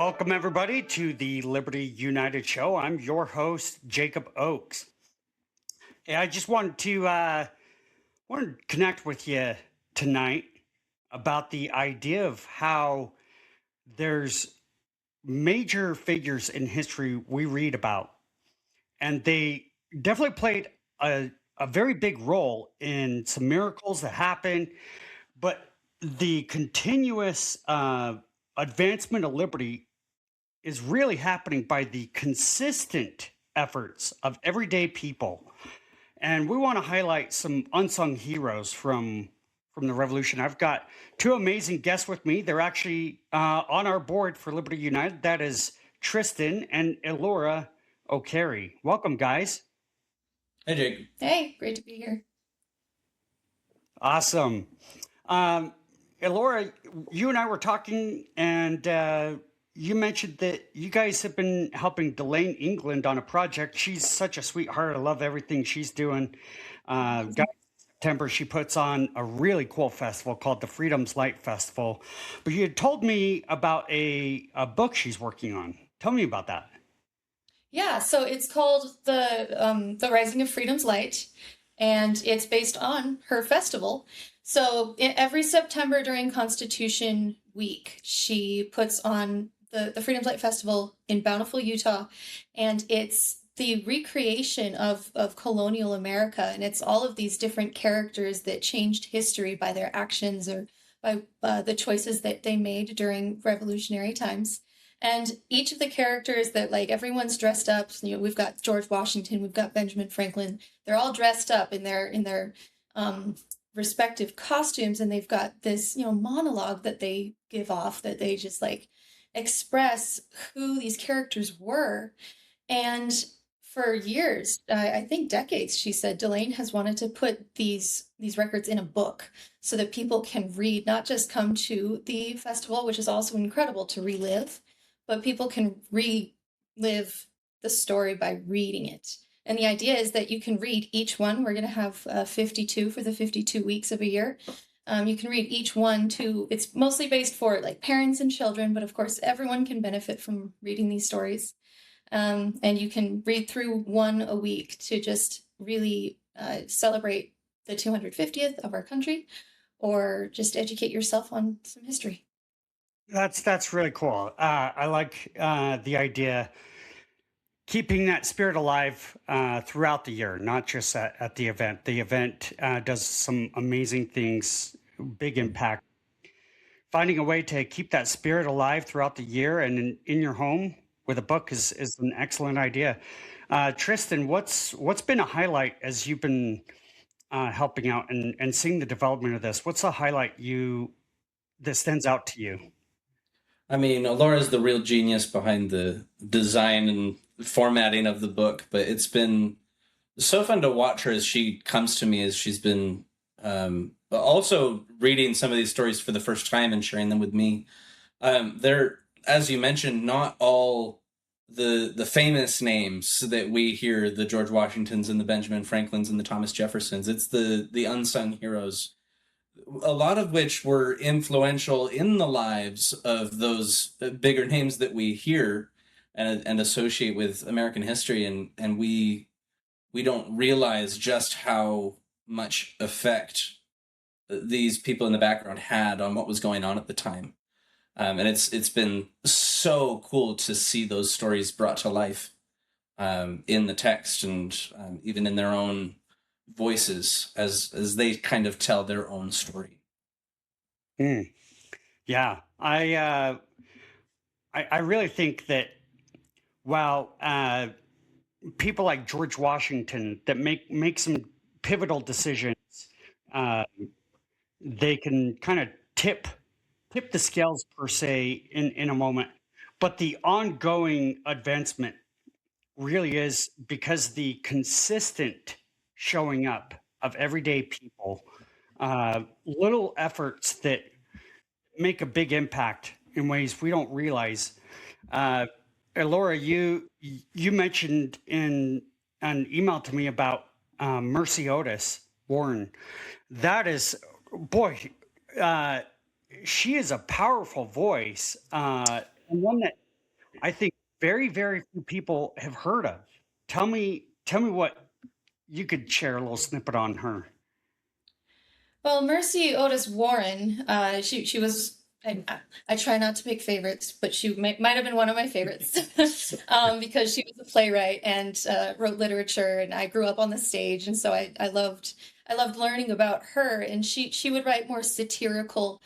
Welcome, everybody, to the Liberty United Show. I'm your host, Jacob Oakes. Hey, I just wanted to connect with you tonight about the idea of how there's major figures in history we read about, and they definitely played a very big role in some miracles that happened, but the continuous advancement of liberty is really happening by the consistent efforts of everyday people. And we want to highlight some unsung heroes from the revolution. I've got two amazing guests with me. They're actually on our board for Liberty United. That is Tristan and Elora O'Carey. Welcome, guys. Hey, Jake. Hey, great to be here. Awesome. Elora, you and I were talking, and you mentioned that you guys have been helping Delane England on a project. She's such a sweetheart. I love everything she's doing. Guys, September, she puts on a really cool festival called the Freedom's Light Festival. But you had told me about a book she's working on. Tell me about that. Yeah, so it's called the Rising of Freedom's Light, and it's based on her festival. So every September during Constitution Week, she puts on the Freedom's Light Festival in Bountiful, Utah, and it's the recreation of colonial America, and it's all of these different characters that changed history by their actions or by the choices that they made during revolutionary times. And each of the characters that, like, everyone's dressed up. You know, we've got George Washington, we've got Benjamin Franklin. They're all dressed up in their respective costumes, and they've got this, monologue that they give off that they just like express who these characters were. And for years, I think decades, she said, Delane has wanted to put these records in a book so that people can read, not just come to the festival, which is also incredible to relive, but people can relive the story by reading it. And the idea is that you can read each one. We're going to have 52 for the 52 weeks of a year. You can read each one it's mostly based for like parents and children, but of course everyone can benefit from reading these stories. And you can read through one a week to just really celebrate the 250th of our country, or just educate yourself on some history. That's really cool. I like the idea keeping that spirit alive throughout the year, not just at the event. The event does some amazing things, big impact. Finding a way to keep that spirit alive throughout the year and in your home with a book is an excellent idea. Tristan, what's been a highlight as you've been helping out and seeing the development of this? What's a highlight that stands out to you? I mean, Alora's the real genius behind the design and formatting of the book, but it's been so fun to watch her as she comes to me, as she's been also reading some of these stories for the first time and sharing them with me. They're, as you mentioned, not all the famous names that we hear, the George Washingtons and the Benjamin Franklins and the Thomas Jeffersons. It's the unsung heroes, a lot of which were influential in the lives of those bigger names that we hear and associate with American history, and we don't realize just how much effect these people in the background had on what was going on at the time. And it's been so cool to see those stories brought to life in the text, and even in their own voices as they kind of tell their own story. Yeah, I really think that while people like George Washington that make some pivotal decisions, they can kind of tip the scales per se in a moment, but the ongoing advancement really is because the consistent showing up of everyday people, little efforts that make a big impact in ways we don't realize. Laura, you mentioned in an email to me about Mercy Otis Warren. That is, boy, she is a powerful voice, and one that I think very, very few people have heard of. Tell me what you could share a little snippet on her. Well, Mercy Otis Warren, she was. I try not to pick favorites, but she might have been one of my favorites because she was a playwright and wrote literature, and I grew up on the stage, and so I loved learning about her. And she would write more satirical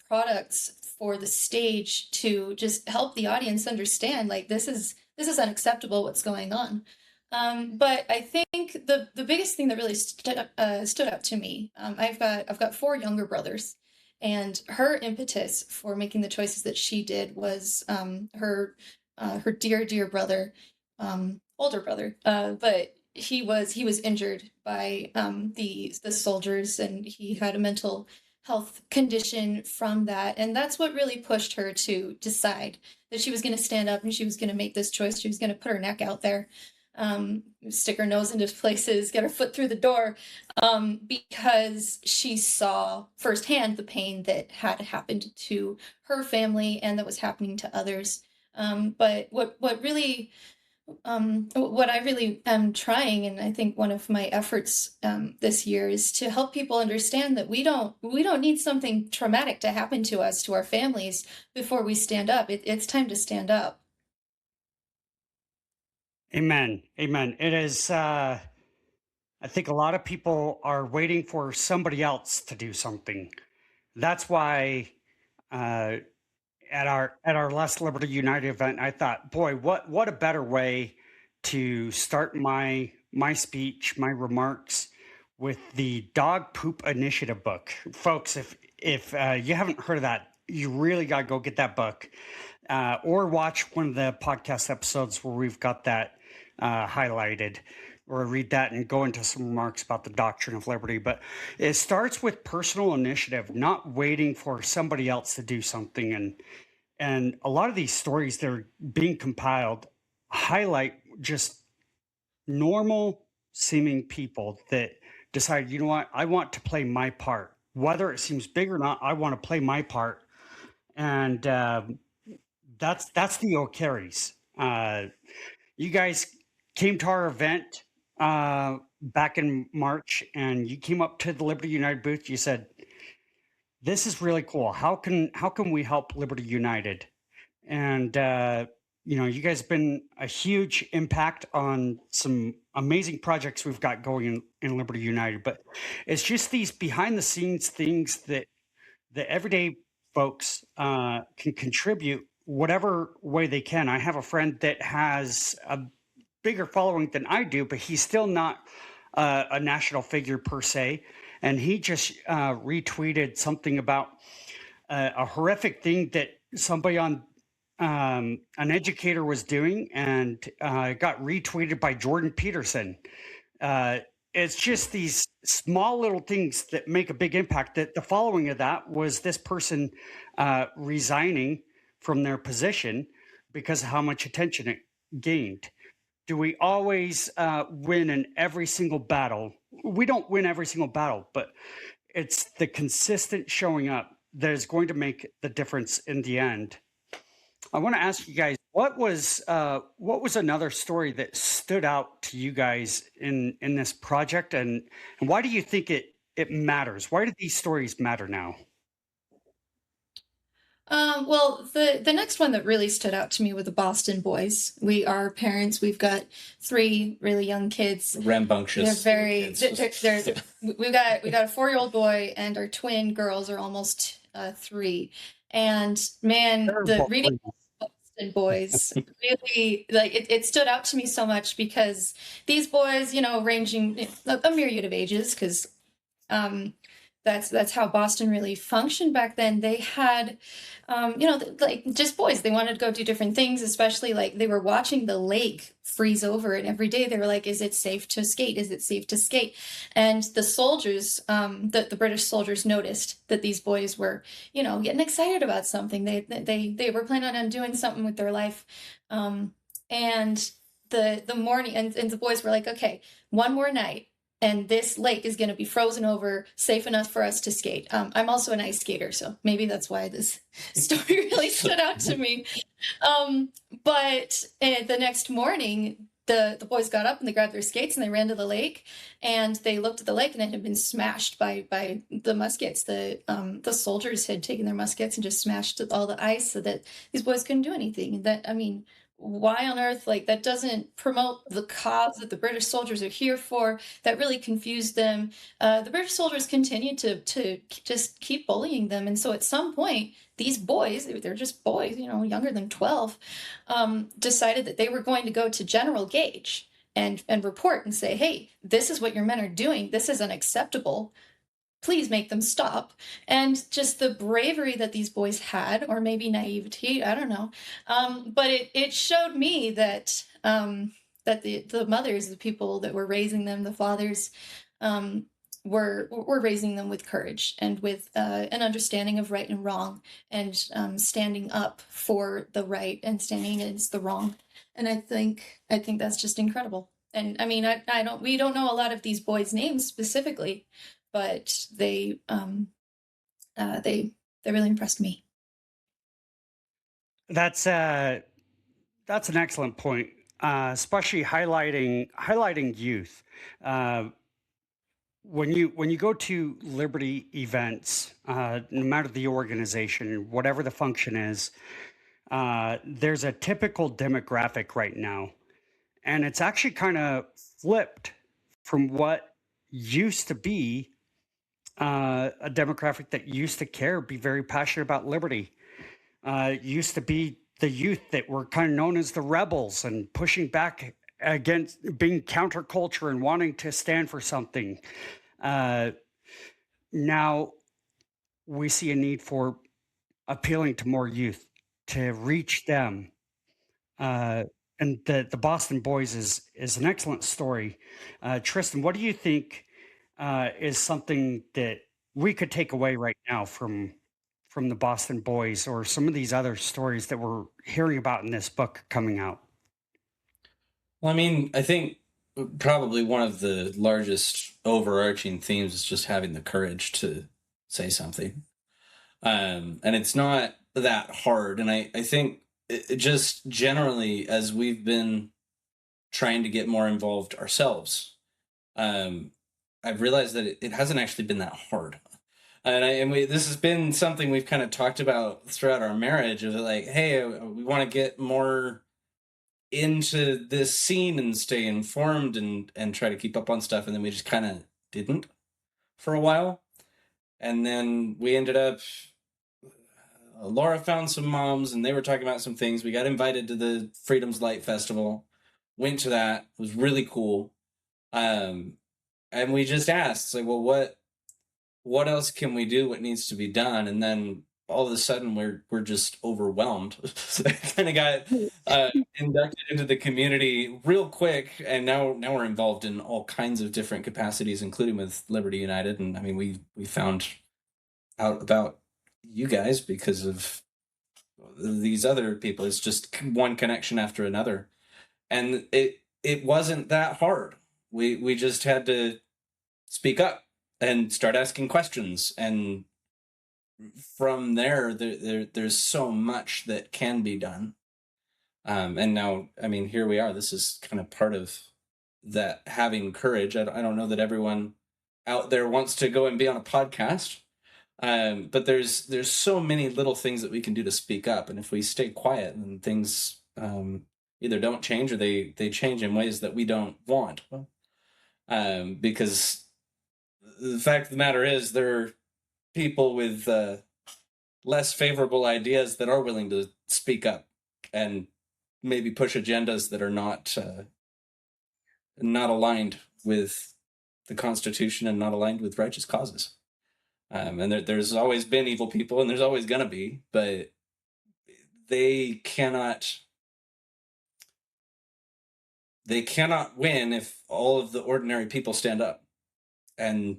products for the stage to just help the audience understand, like, this is unacceptable what's going on. But I think the biggest thing that really stood out to me, I've got four younger brothers, and her impetus for making the choices that she did was her dear brother, older brother, but he was injured by the soldiers, and he had a mental health condition from that, and that's what really pushed her to decide that she was going to stand up and she was going to make this choice. She was going to put her neck out there, stick her nose into places, get her foot through the door, because she saw firsthand the pain that had happened to her family and that was happening to others. But what I really am trying, and I think one of my efforts this year, is to help people understand that we don't need something traumatic to happen to us, to our families, before we stand up. It's time to stand up. Amen. Amen. It is. I think a lot of people are waiting for somebody else to do something. That's why uh, at our last Liberty United event, I thought, boy, what a better way to start my speech, my remarks with the Dog Poop Initiative book, folks. If you haven't heard of that, you really got to go get that book, or watch one of the podcast episodes where we've got that highlighted, or read that and go into some remarks about the doctrine of liberty. But it starts with personal initiative, not waiting for somebody else to do something. And a lot of these stories that are being compiled highlight just normal seeming people that decide, you know what, I want to play my part. Whether it seems big or not, I want to play my part. And that's the O'Careys. You guys came to our event back in March, and you came up to the Liberty United booth. You said, "This is really cool. How can we help Liberty United?" And you guys have been a huge impact on some amazing projects we've got going in Liberty United. But it's just these behind the scenes things that the everyday folks can contribute whatever way they can. I have a friend that has a bigger following than I do, but he's still not a national figure per se. And he just retweeted something about a horrific thing that somebody on an educator was doing, and got retweeted by Jordan Peterson. It's just these small little things that make a big impact. That the following of that was this person resigning from their position because of how much attention it gained. Do we always win in every single battle? We don't win every single battle, but it's the consistent showing up that is going to make the difference in the end. I want to ask you guys, what was another story that stood out to you guys in this project, and why do you think it matters? Why do these stories matter now? Well, the next one that really stood out to me were the Boston boys. We are parents. We've got three really young kids. Rambunctious. They're very. kids. We got a 4-year-old boy, and our twin girls are almost 3. And man, the Terrible. reading Boston boys really, like, it stood out to me so much, because these boys, ranging a myriad of ages, because that's how Boston really functioned back then. They had, like, just boys. They wanted to go do different things, especially, like, they were watching the lake freeze over, and every day they were like, is it safe to skate? Is it safe to skate? And the soldiers, the British soldiers, noticed that these boys were, getting excited about something. They were planning on doing something with their life. And the morning, and the boys were like, okay, one more night, and this lake is going to be frozen over, safe enough for us to skate. I'm also an ice skater, so maybe that's why this story really stood out to me. But the next morning, the boys got up and they grabbed their skates and they ran to the lake, and they looked at the lake and it had been smashed by the muskets. The soldiers had taken their muskets and just smashed all the ice so that these boys couldn't do anything. And that, I mean, why on earth, like, that doesn't promote the cause that the British soldiers are here for. That really confused them. The British soldiers continued to just keep bullying them, and so at some point these boys, they're just boys, you know, younger than 12, decided that they were going to go to General Gage and report and say, hey, this is what your men are doing, this is unacceptable, please make them stop. And just the bravery that these boys had, or maybe naivety, I don't know. But it showed me that that the mothers, the people that were raising them, the fathers, were raising them with courage and with an understanding of right and wrong, and standing up for the right and standing against the wrong. And I think that's just incredible. And I mean, we don't know a lot of these boys' names specifically, but they really impressed me. That's an excellent point, especially highlighting youth. When you go to Liberty events, no matter the organization, whatever the function is, there's a typical demographic right now, and it's actually kind of flipped from what used to be a demographic that used to care, be very passionate about liberty. It used to be the youth that were kind of known as the rebels and pushing back against being counterculture and wanting to stand for something. Now we see a need for appealing to more youth, to reach them. And the Boston Boys is an excellent story. Tristan, what do you think is something that we could take away right now from the Boston Boys, or some of these other stories that we're hearing about in this book coming out? Well, I mean, I think probably one of the largest overarching themes is just having the courage to say something. And it's not that hard. And I think it just generally, as we've been trying to get more involved ourselves, I've realized that it hasn't actually been that hard. And this has been something we've kind of talked about throughout our marriage, of like, hey, we want to get more into this scene and stay informed and try to keep up on stuff, and then we just kind of didn't for a while. And then we ended up, Laura found some moms and they were talking about some things. We got invited to the Freedom's Light Festival, went to that. It was really cool. And we just asked, like, well, what else can we do? What needs to be done? And then all of a sudden we're just overwhelmed. So I kind of got inducted into the community real quick, and now we're involved in all kinds of different capacities, including with Liberty United. And I mean, we found out about you guys because of these other people. It's just one connection after another, and it wasn't that hard. We just had to speak up and start asking questions, and from there's so much that can be done. And now, I mean, here we are. This is kind of part of that, having courage. I don't know that everyone out there wants to go and be on a podcast, but there's so many little things that we can do to speak up, and if we stay quiet, then things either don't change, or they change in ways that we don't want. Because the fact of the matter is, there are people with less favorable ideas that are willing to speak up and maybe push agendas that are not aligned with the Constitution and not aligned with righteous causes. And there's always been evil people, and there's always going to be, but they cannot win if all of the ordinary people stand up and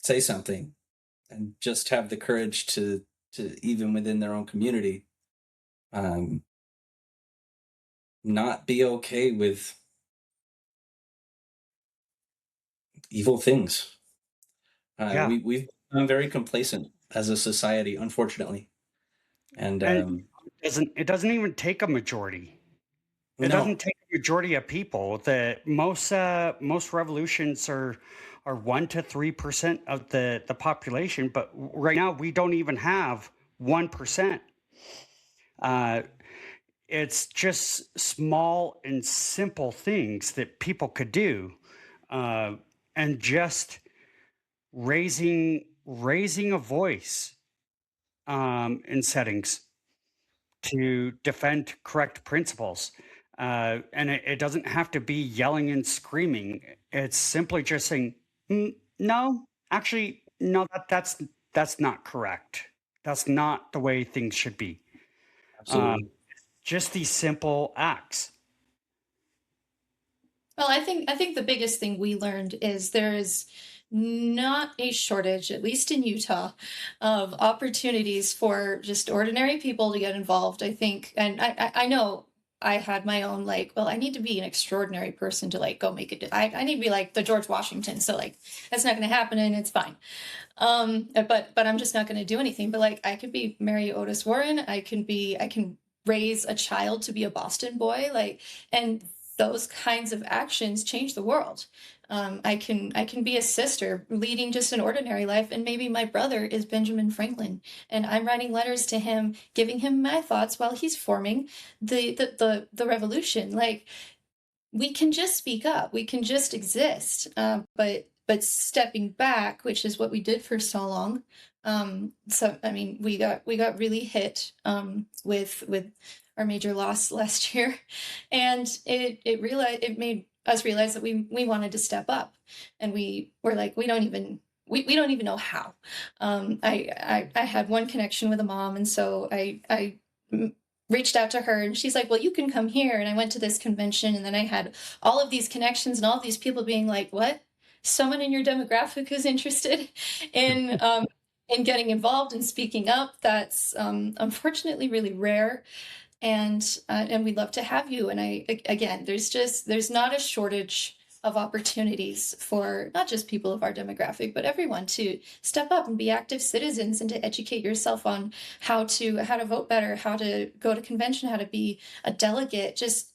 say something, and just have the courage to even within their own community, not be okay with evil things. Yeah. We've become very complacent as a society, unfortunately. And It doesn't even take a majority. It No. doesn't take a majority of people. The most revolutions are 1 to 3% of the population, but right now we don't even have 1%. Uh, it's just small and simple things that people could do, uh, and just raising a voice in settings to defend correct principles. And it doesn't have to be yelling and screaming. It's simply just saying, no, actually, no, that's not correct. That's not the way things should be. Um, Absolutely. just these simple acts. Well, I think the biggest thing we learned is there is not a shortage, at least in Utah, of opportunities for just ordinary people to get involved. I think, and I know I had my own like, well, I need to be an extraordinary person to like go make it. I need to be like the George Washington, so like that's not going to happen, and it's fine. But I'm just not going to do anything. But like I could be Mary Otis Warren. I can raise a child to be a Boston boy. Like, and those kinds of actions change the world. I can be a sister leading just an ordinary life, and maybe my brother is Benjamin Franklin, and I'm writing letters to him, giving him my thoughts while he's forming the revolution. Like we can just speak up, we can just exist, but stepping back, which is what we did for so long. So I mean, we got really hit with our major loss last year, and it made us realize that we wanted to step up, and we were like, we don't even know how. I had one connection with a mom, and so I reached out to her, and she's like, well, you can come here. And I went to this convention, and then I had all of these connections and all of these people being like, what? Someone in your demographic who's interested in getting involved and speaking up. That's unfortunately really rare, and we'd love to have you. And again, there's not a shortage of opportunities for not just people of our demographic, but everyone to step up and be active citizens and to educate yourself on how to vote better, how to go to convention, how to be a delegate, just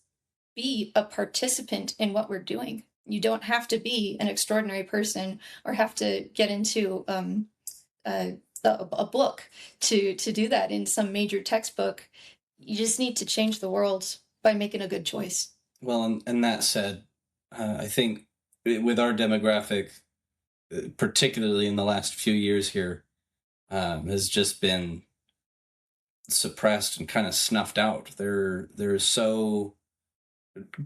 be a participant in what we're doing. You don't have to be an extraordinary person or have to get into a, a book to do that in some major textbook. You just need to change the world by making a good choice. Well, and that said, I think with our demographic, particularly in the last few years here, has just been suppressed and kind of snuffed out. They're so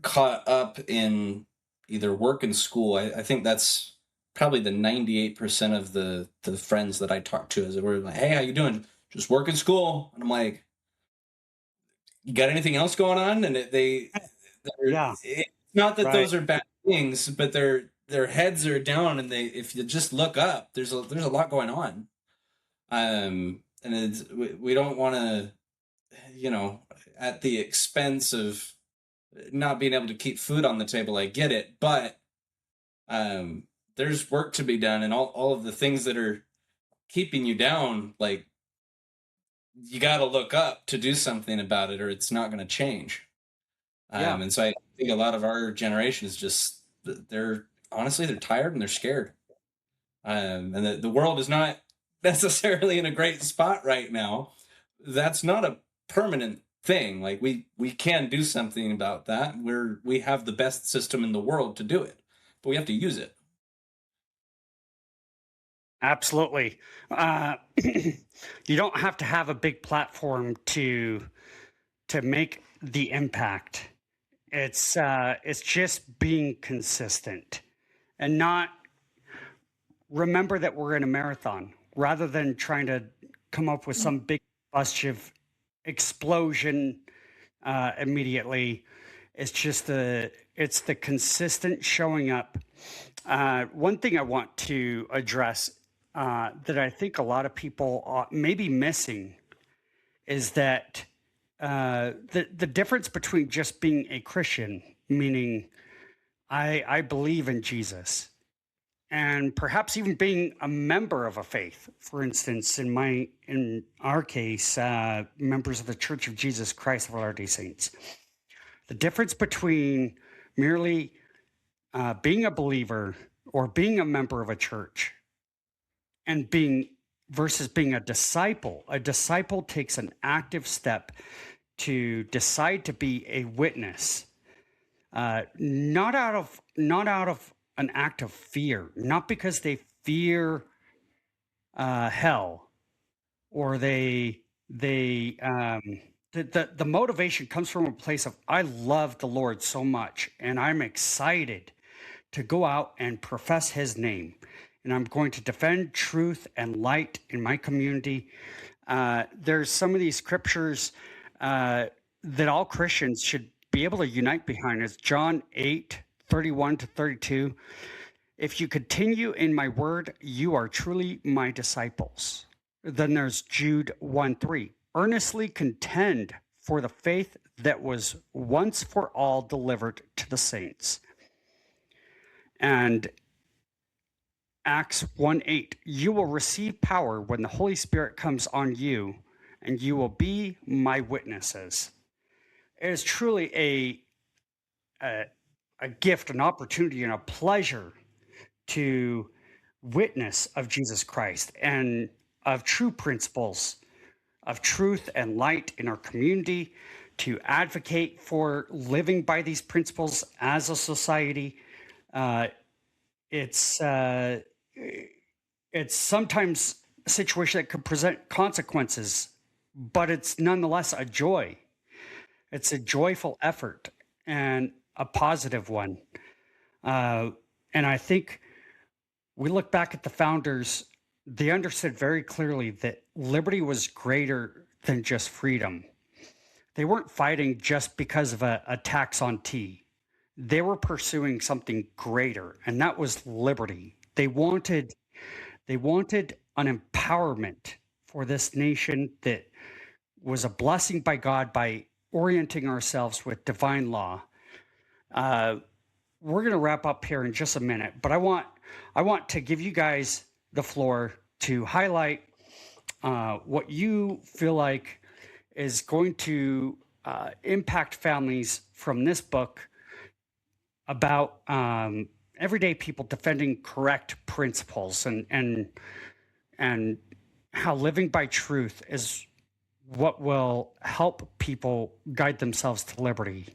caught up in either work and school. I think that's probably the 98% of the friends that I talk to, as we're like, hey, how you doing? Just work and school. And I'm like, you got anything else going on? And Yeah, it's not that right. those are bad things, but their heads are down, and if you just look up, there's a lot going on. And we don't want to, at the expense of not being able to keep food on the table. I get it, but there's work to be done, and all of the things that are keeping you down, like you got to look up to do something about it, or it's not going to change. Yeah, And so I think a lot of our generation is just they're tired and they're scared. And the world is not necessarily in a great spot right now. That's not a permanent thing. Like we can do something about that. We have the best system in the world to do it, but we have to use it. absolutely. You don't have to have a big platform to make the impact. It's just being consistent and not remember that we're in a marathon rather than trying to come up with some big of explosion immediately. It's the consistent showing up. One thing I want to address that I think a lot of people may be missing is that the difference between just being a Christian, meaning I believe in Jesus, and perhaps even being a member of a faith. For instance, in our case, members of the Church of Jesus Christ of Latter-day Saints. The difference between merely being a believer or being a member of a church and being versus being a disciple. A disciple takes an active step to decide to be a witness, not out of an act of fear, not because they fear hell, or the motivation comes from a place of, I love the Lord so much, and I'm excited to go out and profess His name, and I'm going to defend truth and light in my community. There's some of these scriptures that all Christians should be able to unite behind. It's John 8:31-32. If you continue in my word, you are truly my disciples. Then there's Jude 1:3. Earnestly contend for the faith that was once for all delivered to the saints. And Acts 1:8. You will receive power when the Holy Spirit comes on you, and you will be my witnesses. It is truly a gift, an opportunity, and a pleasure to witness of Jesus Christ and of true principles of truth and light in our community, to advocate for living by these principles as a society. It's sometimes a situation that could present consequences, but it's nonetheless a joy. It's a joyful effort and a positive one. And I think we look back at the founders, they understood very clearly that liberty was greater than just freedom. They weren't fighting just because of a tax on tea. They were pursuing something greater, and that was liberty. They wanted an empowerment for this nation that was a blessing by God by orienting ourselves with divine law. We're going to wrap up here in just a minute, but I want to give you guys the floor to highlight what you feel like is going to impact families from this book about everyday people defending correct principles and how living by truth is what will help people guide themselves to liberty.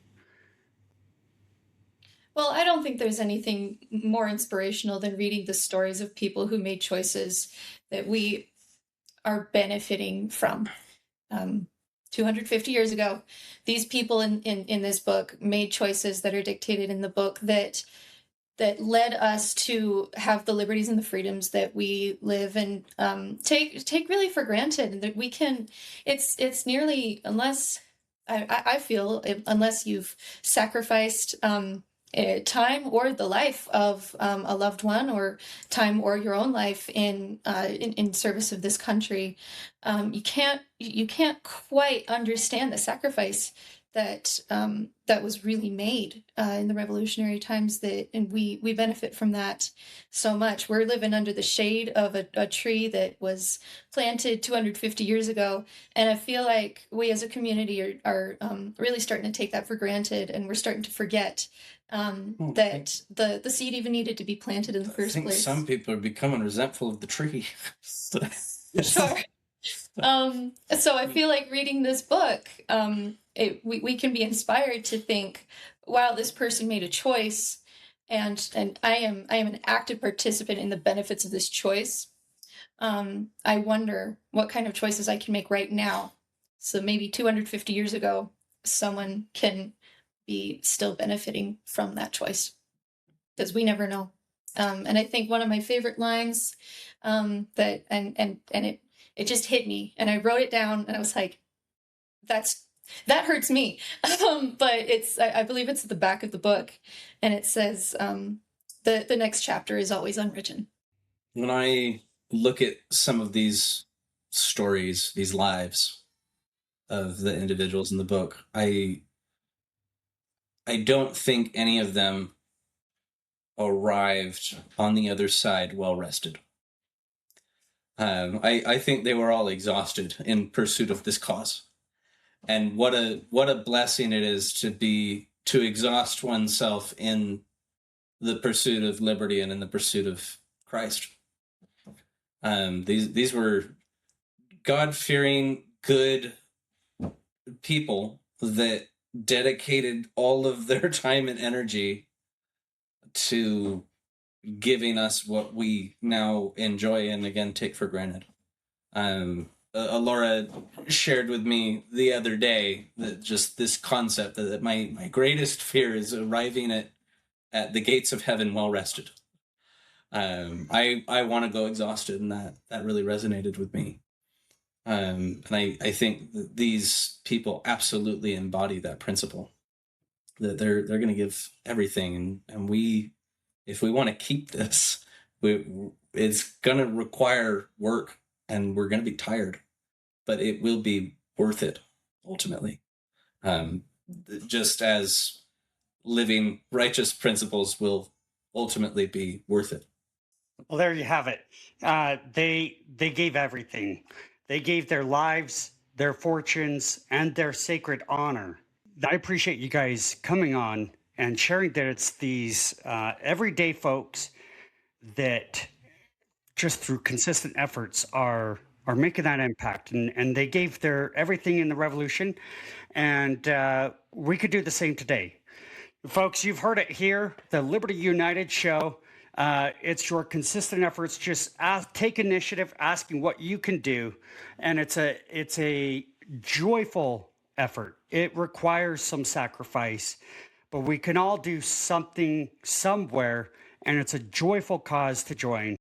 Well, I don't think there's anything more inspirational than reading the stories of people who made choices that we are benefiting from. 250 years ago, these people in this book made choices that are dictated in the book that led us to have the liberties and the freedoms that we live and take really for granted, and that we can. It's nearly, unless I feel, unless you've sacrificed time or the life of a loved one, or time or your own life in service of this country, you can't quite understand the sacrifice that was really made in the revolutionary times, and we benefit from that so much. We're living under the shade of a tree that was planted 250 years ago, and I feel like we as a community are really starting to take that for granted, and we're starting to forget that the seed even needed to be planted in the first place. I think some people are becoming resentful of the tree. Sure. So I feel like reading this book, we can be inspired to think, wow, this person made a choice, and I am an active participant in the benefits of this choice. I wonder what kind of choices I can make right now. So maybe 250 years ago, someone can be still benefiting from that choice, because we never know. And I think one of my favorite lines that it just hit me, and I wrote it down, and I was like, that hurts me. But I believe it's at the back of the book, and it says, the next chapter is always unwritten. When I look at some of these stories, these lives of the individuals in the book, I don't think any of them arrived on the other side well rested. I think they were all exhausted in pursuit of this cause. And what a blessing it is to exhaust oneself in the pursuit of liberty and in the pursuit of Christ. These were God-fearing, good people that dedicated all of their time and energy to giving us what we now enjoy and again take for granted. Elora shared with me the other day that just this concept that my greatest fear is arriving at the gates of heaven well rested. I want to go exhausted, and that really resonated with me. And I think that these people absolutely embody that principle, that they're going to give everything, and we, if we want to keep this, it's going to require work, and we're going to be tired, but it will be worth it ultimately. Just as living righteous principles will ultimately be worth it. Well, there you have it. They gave everything. They gave their lives, their fortunes, and their sacred honor. I appreciate you guys coming on and sharing that it's these everyday folks that just through consistent efforts are making that impact, and they gave their everything in the revolution, and we could do the same today. Folks, you've heard it here, the Liberty United show. It's your consistent efforts. Just take initiative, asking what you can do, and it's a joyful effort. It requires some sacrifice, but we can all do something somewhere, and it's a joyful cause to join.